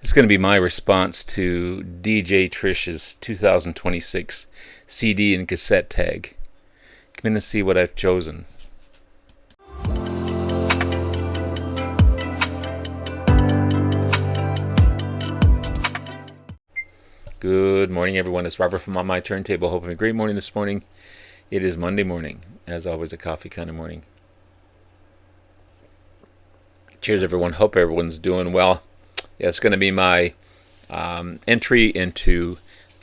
It's going to be my response to DJ Trish's 2026 CD and cassette tag. Come in and see what I've chosen. Good morning, everyone. It's Robert from On My Turntable. Hoping a great morning this morning. It is Monday morning. As always, a coffee kind of morning. Cheers, everyone. Hope everyone's doing well. Yeah, it's going to be my entry into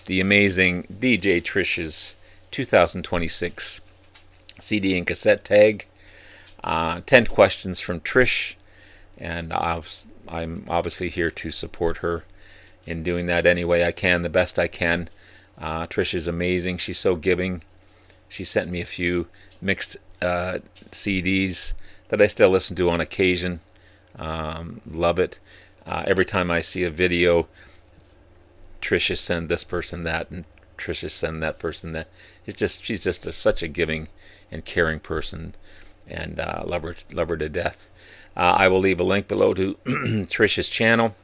the amazing DJ Trish's 2026 CD and cassette tag. 10 questions from Trish, and I'm obviously here to support her in doing that any way I can, the best I can. Trish is amazing. She's so giving. She sent me a few mixed CDs that I still listen to on occasion. Love it. Every time I see a video, Trish has sent this person that, and Trish has sent that person that. She's just such a giving and caring person, and love her to death. I will leave a link below to Trish's channel.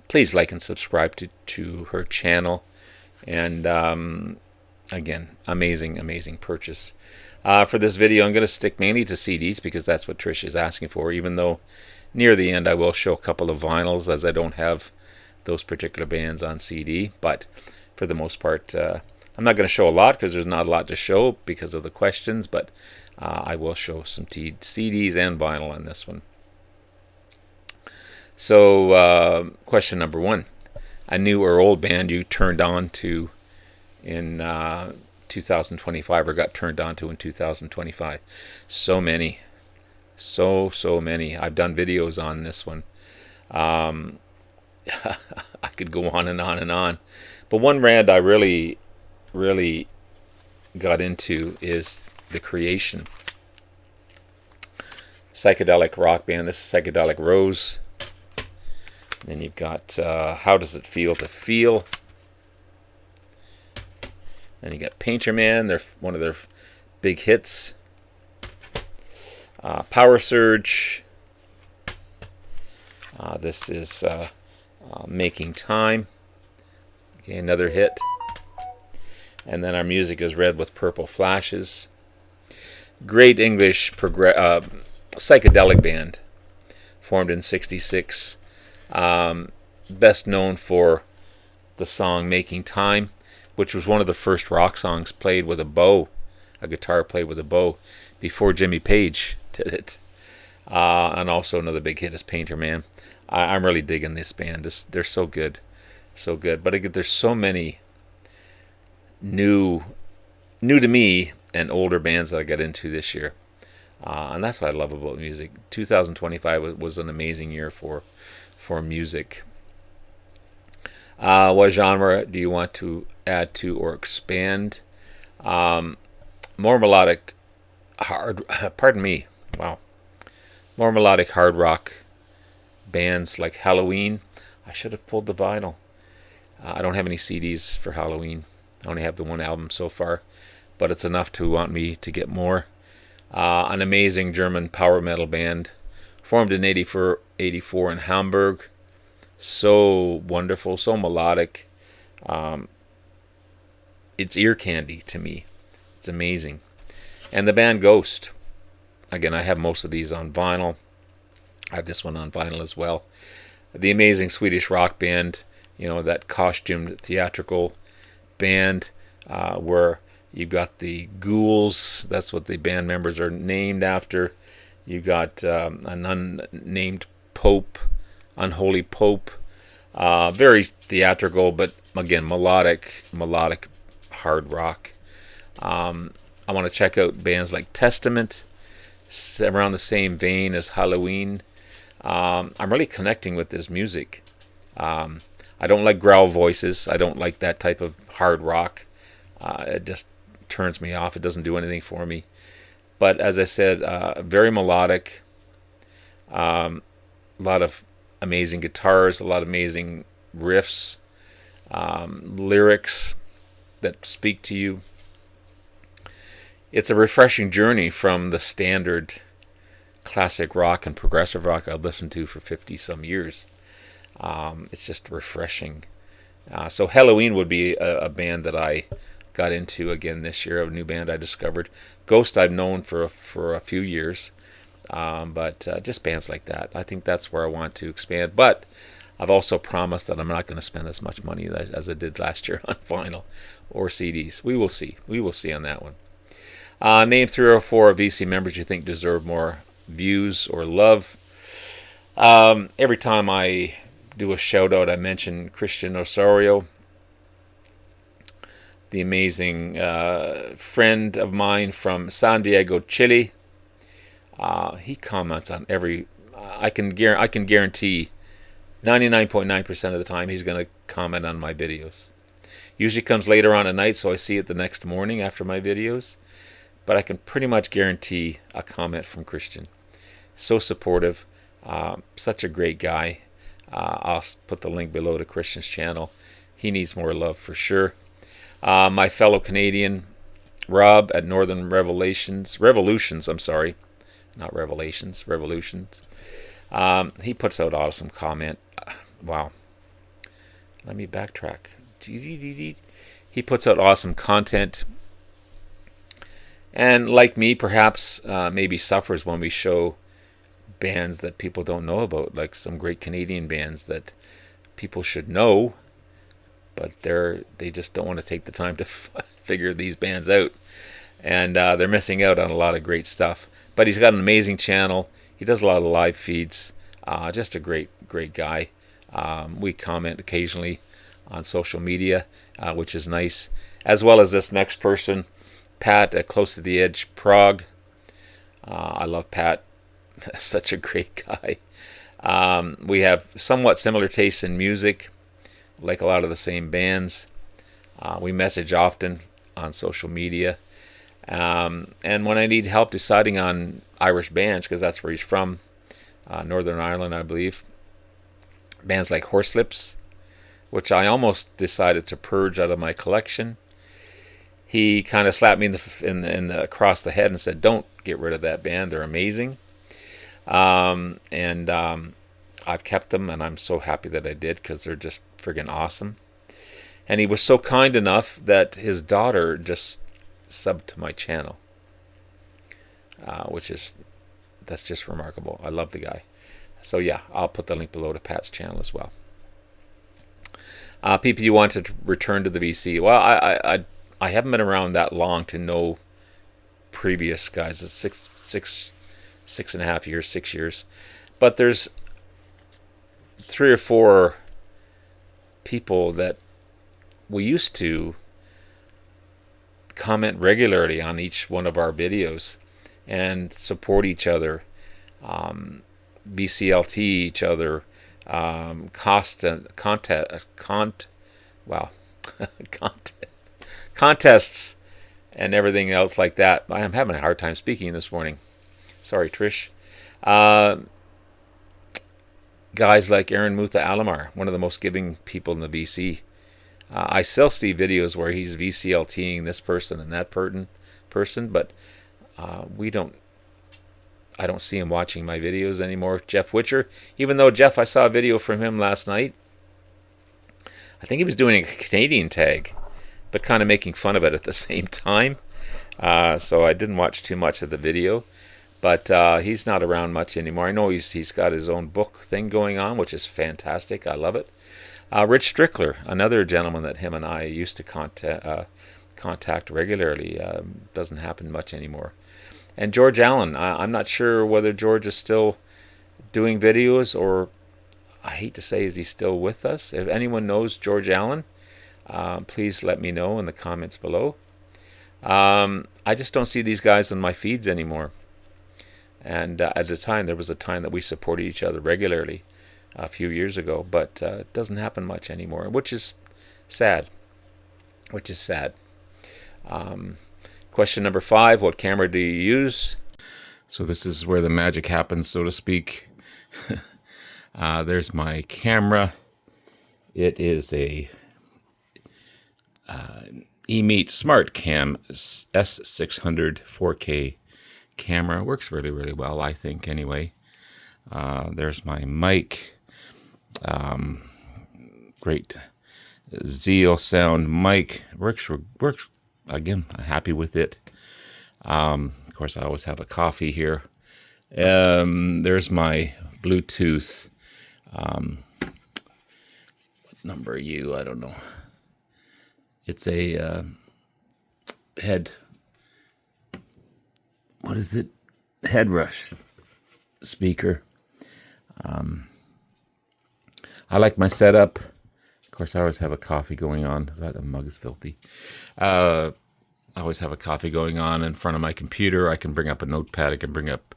Please like and subscribe to her channel. And again, amazing purchase. For this video, I'm going to stick mainly to CDs because that's what Trish is asking for, even though near the end I will show a couple of vinyls, as I don't have those particular bands on CD. But for the most part, I'm not going to show a lot because there's not a lot to show because of the questions, but I will show some CDs and vinyl on this one. So, question number 1. A new or old band you turned on to in 2025 or got turned on to in 2025. So many. So many. I've done videos on this one. I could go on and on and on. But one band I really got into is The Creation. Psychedelic rock band. This is Psychedelic Rose. Then you've got How Does It Feel to Feel? Then you got Painter Man. They're one of their big hits. Power Surge. This is Making Time. Okay, another hit. And then Our Music Is Red with Purple Flashes. Great English psychedelic band. Formed in '66. Best known for the song Making Time, which was one of the first rock songs played with a bow, a guitar played with a bow, before Jimmy Page did it. And also another big hit is Painter Man. I'm really digging this band. They're so good. But again, there's so many new to me and older bands that I got into this year. And that's what I love about music. 2025 was an amazing year for music. What genre do you want to add to or expand? More melodic hard more melodic hard rock bands like Halloween. I should have pulled the vinyl. I don't have any CDs for Halloween. I only have the one album so far, but it's enough to want me to get more. An amazing German power metal band formed in 84 in Hamburg. So wonderful, so melodic. It's ear candy to me. It's amazing. And the band Ghost. Again, I have most of these on vinyl. I have this one on vinyl as well. The amazing Swedish rock band, that costumed theatrical band where you've got the ghouls. That's what the band members are named after. You got an unnamed pope, unholy pope. Very theatrical, but again, melodic hard rock. I want to check out bands like Testament, around the same vein as Halloween. I'm really connecting with this music. I don't like growl voices. I don't like that type of hard rock. It just turns me off. It doesn't do anything for me. But as I said, very melodic. A lot of amazing guitars, a lot of amazing riffs, lyrics that speak to you. It's a refreshing journey from the standard classic rock and progressive rock I've listened to for 50 some years. It's just refreshing. So Halloween would be a band that I got into again this year, a new band I discovered. Ghost I've known for a few years, but just bands like that. I think that's where I want to expand. But I've also promised that I'm not going to spend as much money as I did last year on vinyl or CDs. We will see. We will see on that one. Name 3 or 4 VC members you think deserve more views or love. Every time I do a shout out, I mention Christian Osorio, the amazing friend of mine from San Diego, Chile. He comments on every. I can guarantee 99.9% of the time he's going to comment on my videos. Usually comes later on at night, so I see it the next morning after my videos. But I can pretty much guarantee a comment from Christian. So supportive, such a great guy. I'll put the link below to Christian's channel. He needs more love for sure. My fellow Canadian, Rob at Northern Revolutions, I'm sorry, not Revelations, Revolutions. He puts out awesome comment. Wow. Let me backtrack. He puts out awesome content. And like me, perhaps maybe suffers when we show bands that people don't know about, like some great Canadian bands that people should know, but they just don't want to take the time to figure these bands out, and they're missing out on a lot of great stuff. But he's got an amazing channel. He does a lot of live feeds. Just a great guy. We comment occasionally on social media, which is nice, as well as this next person, Pat at Close to the Edge, Prog. I love Pat. Such a great guy. We have somewhat similar tastes in music, like a lot of the same bands. We message often on social media. And when I need help deciding on Irish bands, because that's where he's from, Northern Ireland, I believe, bands like Horselips, which I almost decided to purge out of my collection. He kind of slapped me across the head and said, "Don't get rid of that band. They're amazing." I've kept them, and I'm so happy that I did, because they're just friggin' awesome. And he was so kind enough that his daughter just subbed to my channel, that's just remarkable. I love the guy. So yeah, I'll put the link below to Pat's channel as well. People you want to return to the VC. Well, I haven't been around that long to know previous guys. It's 6.5 years, 6 years. But there's 3 or 4 people that we used to comment regularly on each one of our videos and support each other, VCLT each other, contests and everything else like that. I'm having a hard time speaking this morning. Sorry, Trish. Guys like Aaron Mutha Alamar, one of the most giving people in the VC. I still see videos where he's VCLTing this person and that person, but I don't see him watching my videos anymore. Jeff Witcher, even though Jeff, I saw a video from him last night. I think he was doing a Canadian tag, but kind of making fun of it at the same time. So I didn't watch too much of the video, but he's not around much anymore. I know he's got his own book thing going on, which is fantastic. I love it. Rich Strickler, another gentleman that him and I used to contact regularly, doesn't happen much anymore. And George Allen, I'm not sure whether George is still doing videos, or I hate to say, is he still with us? If anyone knows George Allen, please let me know in the comments below. I just don't see these guys on my feeds anymore. And at the time, there was a time that we supported each other regularly a few years ago, but it doesn't happen much anymore, which is sad. Question number 5, what camera do you use? So this is where the magic happens, so to speak. There's my camera. It is a eMeet Smart Cam S600 4K camera. Works really, really well, I think, anyway. There's my mic. Great Zeal sound mic. Works again. I'm happy with it. Of course, I always have a coffee here. There's my Bluetooth. What number are you? I don't know. It's a head. What is it? Head rush speaker. I like my setup. Of course, I always have a coffee going on. That mug is filthy. I always have a coffee going on in front of my computer. I can bring up a notepad. I can bring up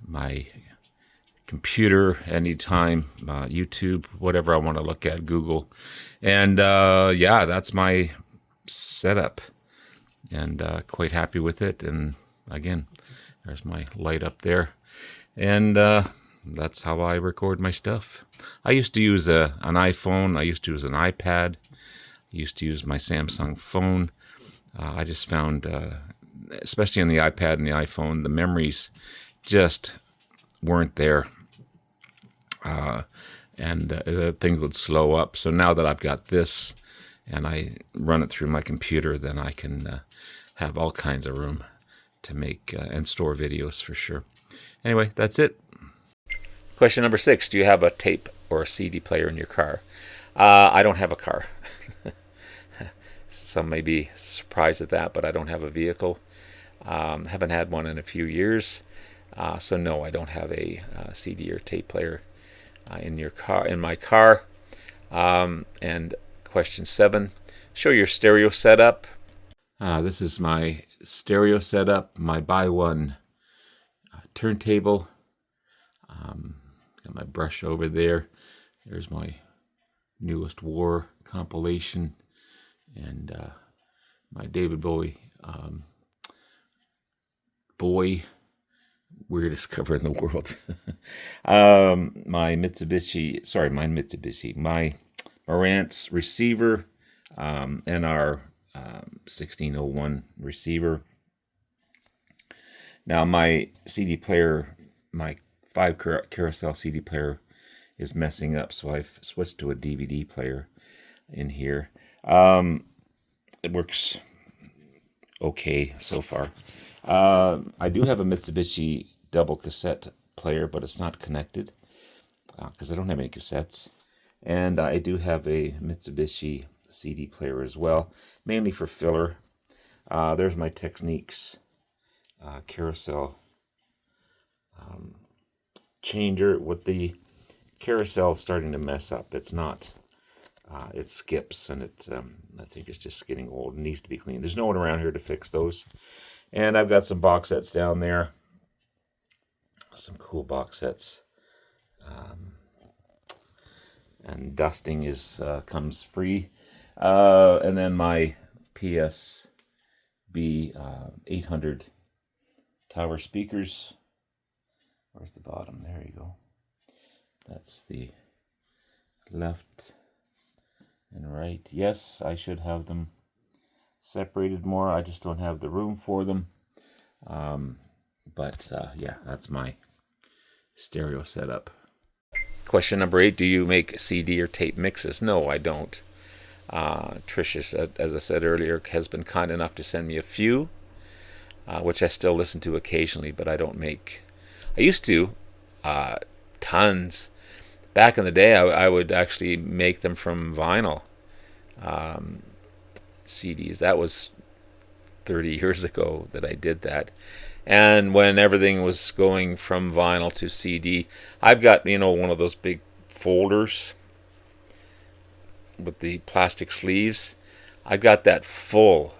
my computer anytime, YouTube, whatever I want to look at, Google. And yeah, that's my setup. And quite happy with it. And again, there's my light up there. And that's how I record my stuff. I used to use an iPhone. I used to use an iPad. I used to use my Samsung phone. I just found, especially on the iPad and the iPhone, the memories just weren't there. And things would slow up. So now that I've got this and I run it through my computer, then I can have all kinds of room to make and store videos for sure. Anyway, that's it. Question number 6. Do you have a tape or a CD player in your car? I don't have a car. Some may be surprised at that, but I don't have a vehicle. Haven't had one in a few years. So no, I don't have a CD or tape player in my car. And question 7. Show your stereo setup. This is my stereo setup, my buy one turntable. Got my brush over there. There's my newest War compilation, and my David Bowie Boy, weirdest cover in the world. My Marantz receiver, and our 1601 receiver. Now my CD player, my 5 carousel CD player is messing up, so I've switched to a DVD player in here. It works okay so far. I do have a Mitsubishi double cassette player, but it's not connected because I don't have any cassettes. And I do have a Mitsubishi CD player as well, mainly for filler. There's my Techniques carousel changer with the carousel starting to mess up. It's not. It skips, and it's. I think it's just getting old. It needs to be cleaned. There's no one around here to fix those. And I've got some box sets down there. Some cool box sets. And dusting comes free. And then my PSB 800 tower speakers. Where's the bottom? There you go. That's the left and right. Yes, I should have them separated more. I just don't have the room for them. But yeah, that's my stereo setup. Question number 8. Do you make CD or tape mixes? No, I don't. Trish, as I said earlier, has been kind enough to send me a few, which I still listen to occasionally, but I don't make. I used to, tons. Back in the day, I would actually make them from vinyl CDs. That was 30 years ago that I did that. And when everything was going from vinyl to CD, I've got, one of those big folders with the plastic sleeves. I've got that full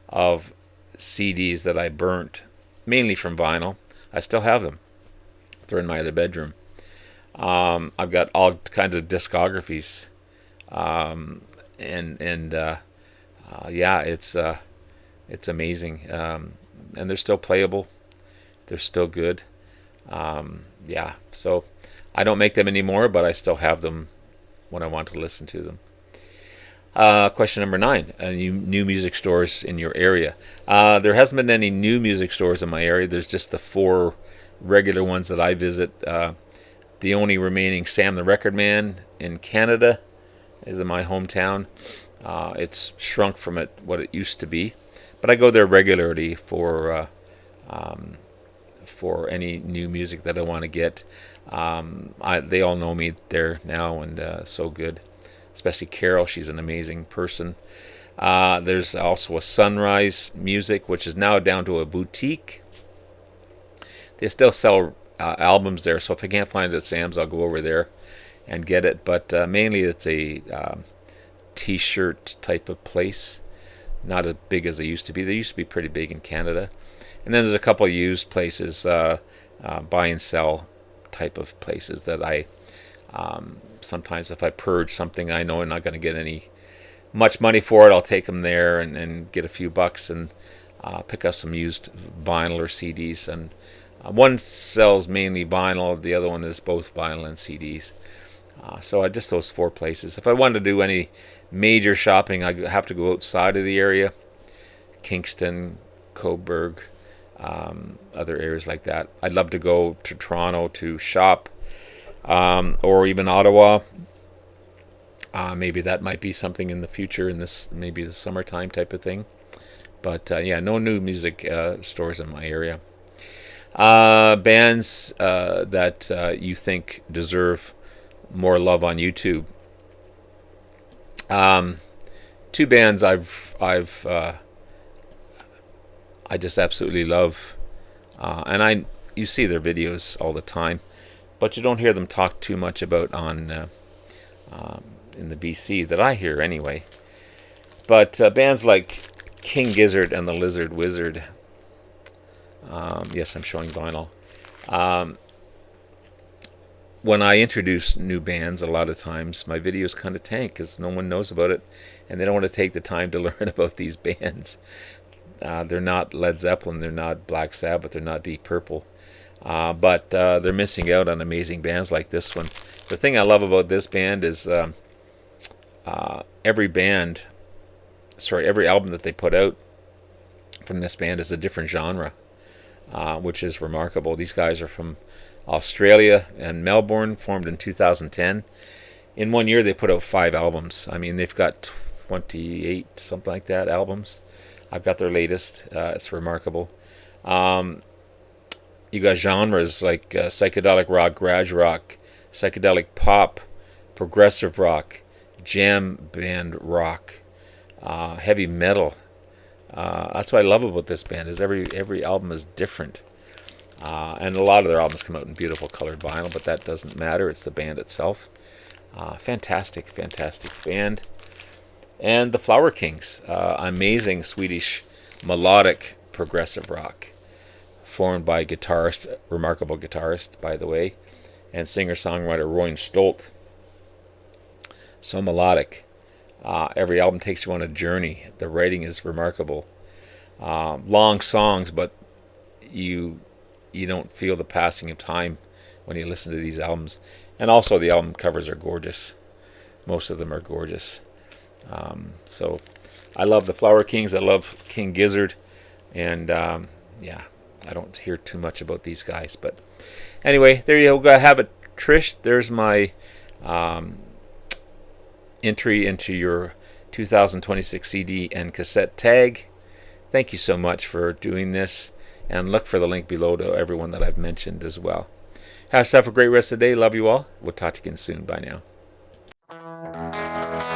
of CDs that I burnt, mainly from vinyl. I still have them. They're in my other bedroom. I've got all kinds of discographies, yeah, it's amazing, and they're still playable. They're still good. Yeah, so I don't make them anymore, but I still have them when I want to listen to them. Question number 9. New music stores in your area. There hasn't been any new music stores in my area. There's just the 4 regular ones that I visit. The only remaining Sam the Record Man in Canada is in my hometown. It's shrunk from what it used to be, but I go there regularly for any new music that I want to get. They all know me there now, and so good. Especially Carol, she's an amazing person. There's also a Sunrise Music, which is now down to a boutique. They still sell albums there, so if I can't find it at Sam's, I'll go over there and get it. But mainly it's a t-shirt type of place, not as big as they used to be. They used to be pretty big in Canada. And then there's a couple of used places, buy and sell type of places that I sometimes, if I purge something I know I'm not going to get any much money for it, I'll take them there and get a few bucks and pick up some used vinyl or CDs. And one sells mainly vinyl, the other one is both vinyl and CDs. So just those four places. If I wanted to do any major shopping, I have to go outside of the area, Kingston, Coburg, other areas like that. I'd love to go to Toronto to shop, or even Ottawa. Maybe that might be something in the future, in this maybe the summertime type of thing. But yeah, no new music stores in my area. Bands that you think deserve more love on YouTube. Two bands I just absolutely love, and you see their videos all the time, but you don't hear them talk too much about on in the BC that I hear anyway. But bands like King Gizzard and the Lizard Wizard. Yes, I'm showing vinyl. When I introduce new bands, a lot of times my videos kind of tank because no one knows about it, and they don't want to take the time to learn about these bands. They're not Led Zeppelin, they're not Black Sabbath, they're not Deep Purple, but they're missing out on amazing bands like this one. The thing I love about this band is every album that they put out from this band is a different genre, which is remarkable. These guys are from Australia and Melbourne, formed in 2010. In 1 year, they put out 5 albums. I mean, they've got 28, something like that, albums. I've got their latest. It's remarkable. You got genres like psychedelic rock, garage rock, psychedelic pop, progressive rock, jam band rock, heavy metal. That's what I love about this band, is every album is different. And a lot of their albums come out in beautiful colored vinyl, but that doesn't matter. It's the band itself. Fantastic band. And the Flower Kings, amazing Swedish melodic progressive rock, formed by remarkable guitarist, by the way, and singer-songwriter Roy Stolt. So melodic. Every album takes you on a journey. The writing is remarkable. Long songs, but you don't feel the passing of time when you listen to these albums. And also the album covers are gorgeous. Most of them are gorgeous. So I love the Flower Kings. I love King Gizzard. And yeah, I don't hear too much about these guys. But anyway, there you go. Have it, Trish. There's my entry into your 2026 CD and cassette tag. Thank you so much for doing this. And look for the link below to everyone that I've mentioned as well. Have yourself a great rest of the day. Love you all. We'll talk to you again soon. Bye now.